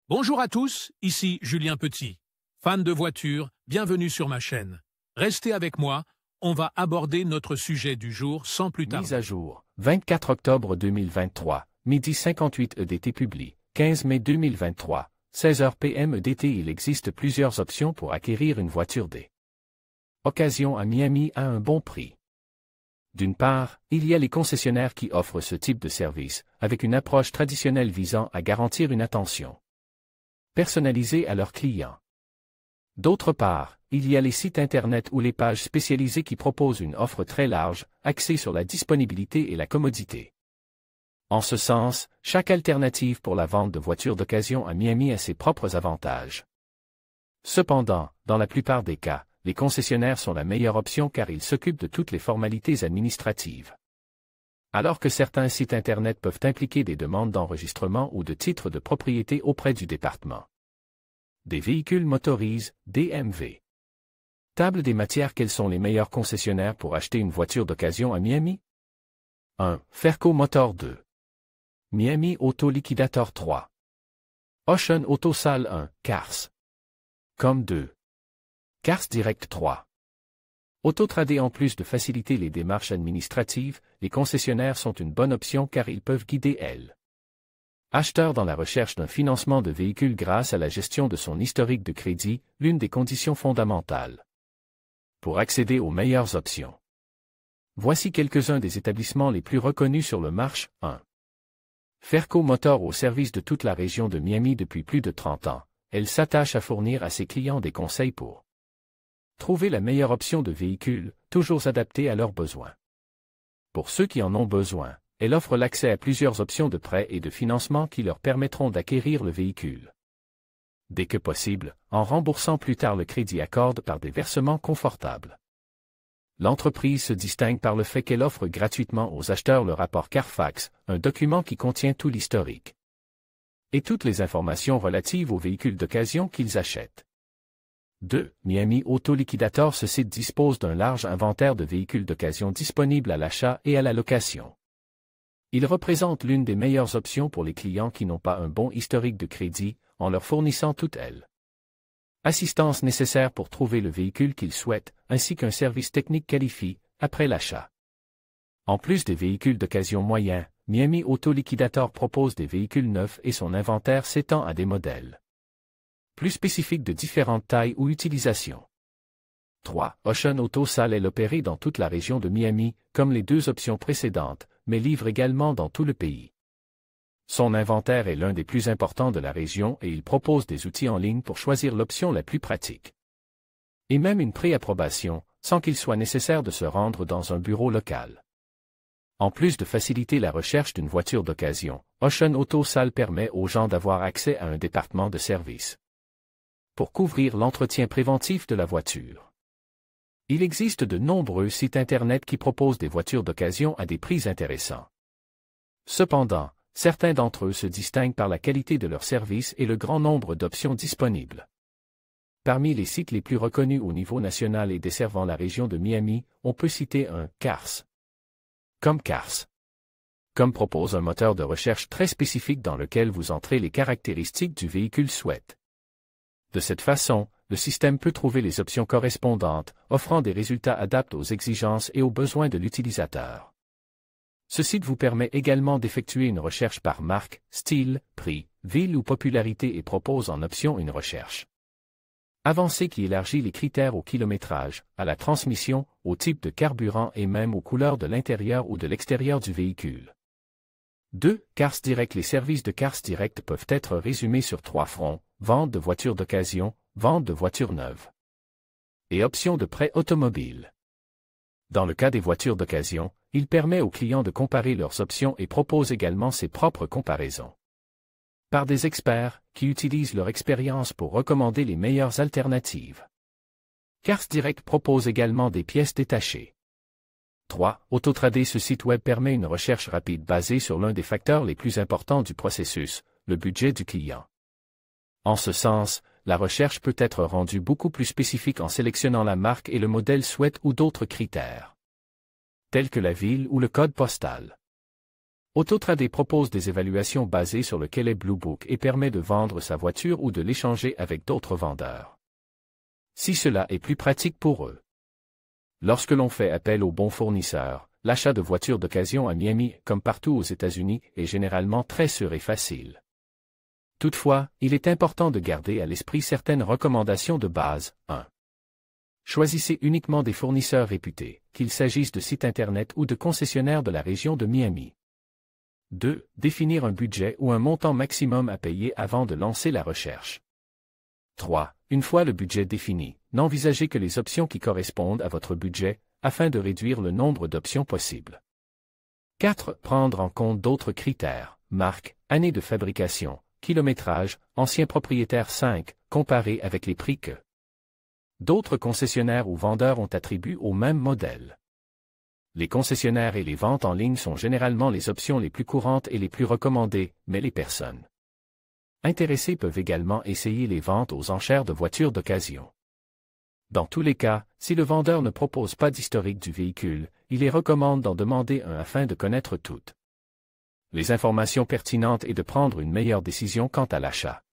Bonjour à tous, ici Julien Petit. Fan de voitures, bienvenue sur ma chaîne. Restez avec moi, on va aborder notre sujet du jour sans plus tarder. Mise à jour, 24 octobre 2023, midi 58 EDT publie, 15 mai 2023, 16h PM EDT. Il existe plusieurs options pour acquérir une voiture d'occasion à Miami à un bon prix. D'une part, il y a les concessionnaires qui offrent ce type de service, avec une approche traditionnelle visant à garantir une attention personnalisée à leurs clients. D'autre part, il y a les sites Internet ou les pages spécialisées qui proposent une offre très large, axée sur la disponibilité et la commodité. En ce sens, chaque alternative pour la vente de voitures d'occasion à Miami a ses propres avantages. Cependant, dans la plupart des cas, les concessionnaires sont la meilleure option car ils s'occupent de toutes les formalités administratives. Alors que certains sites Internet peuvent impliquer des demandes d'enregistrement ou de titres de propriété auprès du département des véhicules motorisés, DMV. Table des matières. Quels sont les meilleurs concessionnaires pour acheter une voiture d'occasion à Miami? 1. Ferco Motor 2. Miami Auto Liquidator 3. Ocean Auto Sale 1, Cars. Com 2. Cars Direct 3. Autotrader. En plus de faciliter les démarches administratives, les concessionnaires sont une bonne option car ils peuvent guider l'acheteur dans la recherche d'un financement de véhicule grâce à la gestion de son historique de crédit, l'une des conditions fondamentales pour accéder aux meilleures options. Voici quelques-uns des établissements les plus reconnus sur le marché. 1. Ferco Motor. Au service de toute la région de Miami depuis plus de 30 ans, elle s'attache à fournir à ses clients des conseils pour trouver la meilleure option de véhicule, toujours adaptée à leurs besoins. Pour ceux qui en ont besoin, elle offre l'accès à plusieurs options de prêt et de financement qui leur permettront d'acquérir le véhicule dès que possible, en remboursant plus tard le crédit accorde par des versements confortables. L'entreprise se distingue par le fait qu'elle offre gratuitement aux acheteurs le rapport Carfax, un document qui contient tout l'historique et toutes les informations relatives aux véhicules d'occasion qu'ils achètent. 2. Miami Auto Liquidator. Ce site dispose d'un large inventaire de véhicules d'occasion disponibles à l'achat et à la location. Il représente l'une des meilleures options pour les clients qui n'ont pas un bon historique de crédit, en leur fournissant toute l'assistance nécessaire pour trouver le véhicule qu'ils souhaitent, ainsi qu'un service technique qualifié après l'achat. En plus des véhicules d'occasion moyens, Miami Auto Liquidator propose des véhicules neufs et son inventaire s'étend à des modèles plus spécifiques de différentes tailles ou utilisations. 3. Ocean Auto Sale. Elle opère dans toute la région de Miami, comme les deux options précédentes, mais livre également dans tout le pays. Son inventaire est l'un des plus importants de la région et il propose des outils en ligne pour choisir l'option la plus pratique. Et même une pré-approbation, sans qu'il soit nécessaire de se rendre dans un bureau local. En plus de faciliter la recherche d'une voiture d'occasion, Ocean Auto Sale permet aux gens d'avoir accès à un département de service pour couvrir l'entretien préventif de la voiture. Il existe de nombreux sites Internet qui proposent des voitures d'occasion à des prix intéressants. Cependant, certains d'entre eux se distinguent par la qualité de leur service et le grand nombre d'options disponibles. Parmi les sites les plus reconnus au niveau national et desservant la région de Miami, on peut citer un Cars. Com Cars. Com propose un moteur de recherche très spécifique dans lequel vous entrez les caractéristiques du véhicule souhaité. De cette façon, le système peut trouver les options correspondantes, offrant des résultats adaptés aux exigences et aux besoins de l'utilisateur. Ce site vous permet également d'effectuer une recherche par marque, style, prix, ville ou popularité et propose en option une recherche avancée qui élargit les critères au kilométrage, à la transmission, au type de carburant et même aux couleurs de l'intérieur ou de l'extérieur du véhicule. 2. Cars Direct. Les services de Cars Direct peuvent être résumés sur 3 fronts: vente de voitures d'occasion, vente de voitures neuves et options de prêt automobile. Dans le cas des voitures d'occasion, il permet aux clients de comparer leurs options et propose également ses propres comparaisons par des experts qui utilisent leur expérience pour recommander les meilleures alternatives. Cars Direct propose également des pièces détachées. 3. Autotrader. Ce site web permet une recherche rapide basée sur l'un des facteurs les plus importants du processus, le budget du client. En ce sens, la recherche peut être rendue beaucoup plus spécifique en sélectionnant la marque et le modèle souhaité ou d'autres critères, tels que la ville ou le code postal. Autotrader propose des évaluations basées sur le Kelley Blue Book et permet de vendre sa voiture ou de l'échanger avec d'autres vendeurs. Si cela est plus pratique pour eux. Lorsque l'on fait appel aux bons fournisseurs, l'achat de voitures d'occasion à Miami, comme partout aux États-Unis, est généralement très sûr et facile. Toutefois, il est important de garder à l'esprit certaines recommandations de base. 1. Choisissez uniquement des fournisseurs réputés, qu'il s'agisse de sites Internet ou de concessionnaires de la région de Miami. 2. Définir un budget ou un montant maximum à payer avant de lancer la recherche. 3. Une fois le budget défini, n'envisagez que les options qui correspondent à votre budget, afin de réduire le nombre d'options possibles. 4. Prendre en compte d'autres critères, marque, année de fabrication, kilométrage, ancien propriétaire. 5. Comparer avec les prix que d'autres concessionnaires ou vendeurs ont attribués au même modèle. Les concessionnaires et les ventes en ligne sont généralement les options les plus courantes et les plus recommandées, mais les personnes intéressées peuvent également essayer les ventes aux enchères de voitures d'occasion. Dans tous les cas, si le vendeur ne propose pas d'historique du véhicule, il les recommande d'en demander un afin de connaître toutes les informations pertinentes et de prendre une meilleure décision quant à l'achat.